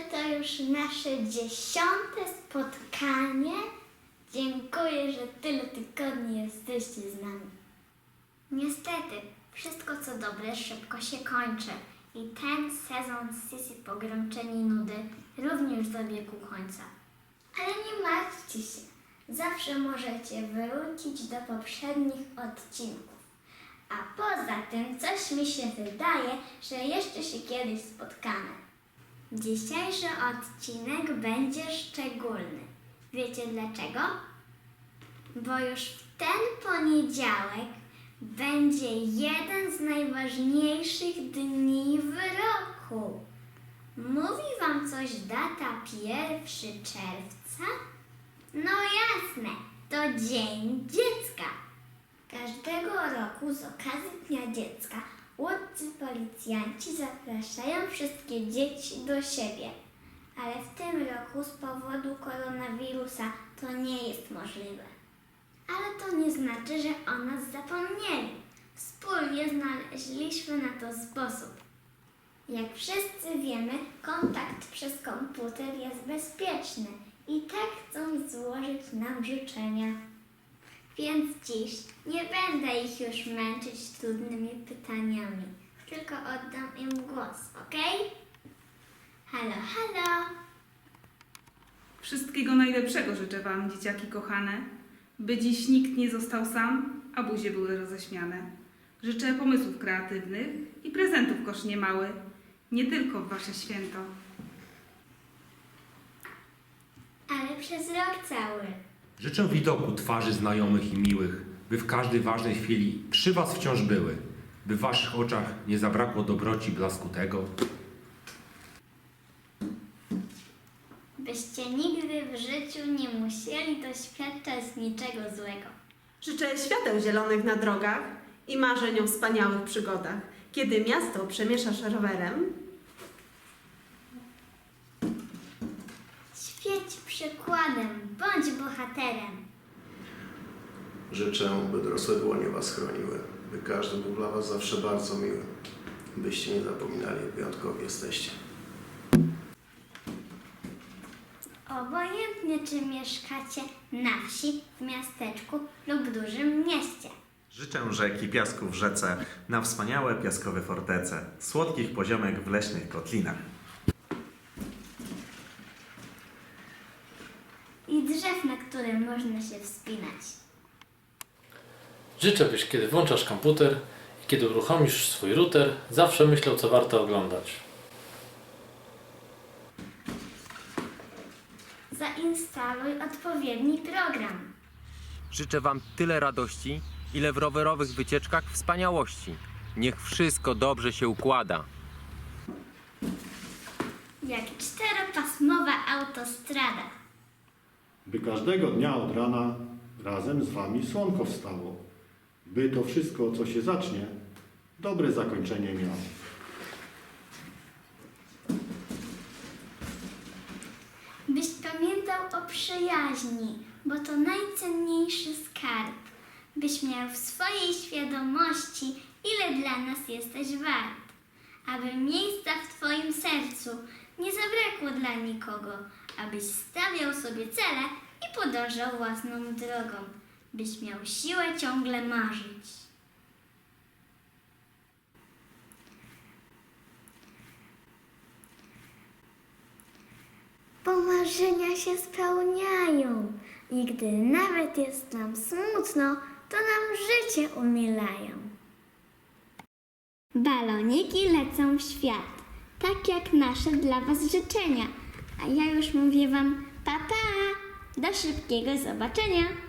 to już nasze 10. spotkanie. Dziękuję, że tyle tygodni jesteście z nami. Niestety, wszystko co dobre szybko się kończy i ten sezon Sisi Pogromczeni Nudy również dobiegł końca. Ale nie martwcie się, zawsze możecie wrócić do poprzednich odcinków. A poza tym coś mi się wydaje, że jeszcze się kiedyś spotkamy. Dzisiejszy odcinek będzie szczególny. Wiecie dlaczego? Bo już w ten poniedziałek będzie jeden z najważniejszych dni w roku. Mówi wam coś data 1 czerwca? No jasne, to Dzień Dziecka. Każdego roku z okazji Dnia Dziecka łódzcy policjanci zapraszają wszystkie dzieci do siebie. Ale w tym roku z powodu koronawirusa to nie jest możliwe. Ale to nie znaczy, że o nas zapomnieli. Wspólnie znaleźliśmy na to sposób. Jak wszyscy wiemy, kontakt przez komputer jest bezpieczny i tak chcą złożyć nam życzenia. Więc dziś nie będę ich już męczyć trudnymi pytaniami, tylko oddam im głos, okej? Halo, halo! Wszystkiego najlepszego życzę wam, dzieciaki kochane, by dziś nikt nie został sam, a buzie były roześmiane. Życzę pomysłów kreatywnych i prezentów kosz niemały, nie tylko w wasze święto. Ale przez rok cały. Życzę widoku twarzy znajomych i miłych, by w każdej ważnej chwili przy was wciąż były, by w waszych oczach nie zabrakło dobroci blasku tego. Byście nigdy w życiu nie musieli doświadczać niczego złego. Życzę świateł zielonych na drogach i marzeń o wspaniałych przygodach, kiedy miasto przemieszasz rowerem. Świeć przykładem, bądź bohaterem. Życzę, by dorosłe dłonie was chroniły, by każdy był dla was zawsze bardzo miły, byście nie zapominali, jak wyjątkowi jesteście. Obojętnie czy mieszkacie na wsi, w miasteczku lub dużym mieście. Życzę rzeki piasku w rzece, na wspaniałe piaskowe fortece, słodkich poziomek w leśnych kotlinach. I drzew, na które można się wspinać. Życzę, byś kiedy włączasz komputer i kiedy uruchomisz swój router, zawsze myślał, co warto oglądać. Zainstaluj odpowiedni program. Życzę wam tyle radości, ile w rowerowych wycieczkach wspaniałości. Niech wszystko dobrze się układa. Jak 4-pasmowa autostrada. By każdego dnia od rana razem z wami słonko wstało. By to wszystko, co się zacznie, dobre zakończenie miało. Byś pamiętał o przyjaźni, bo to najcenniejszy skarb. Byś miał w swojej świadomości, ile dla nas jesteś wart. Aby miejsca w twoim sercu nie zabrakło dla nikogo. Abyś stawiał sobie cele i podążał własną drogą. Byś miał siłę ciągle marzyć. Bo marzenia się spełniają i gdy nawet jest nam smutno, to nam życie umilają. Baloniki lecą w świat, tak jak nasze dla was życzenia. A ja już mówię wam pa pa, do szybkiego zobaczenia.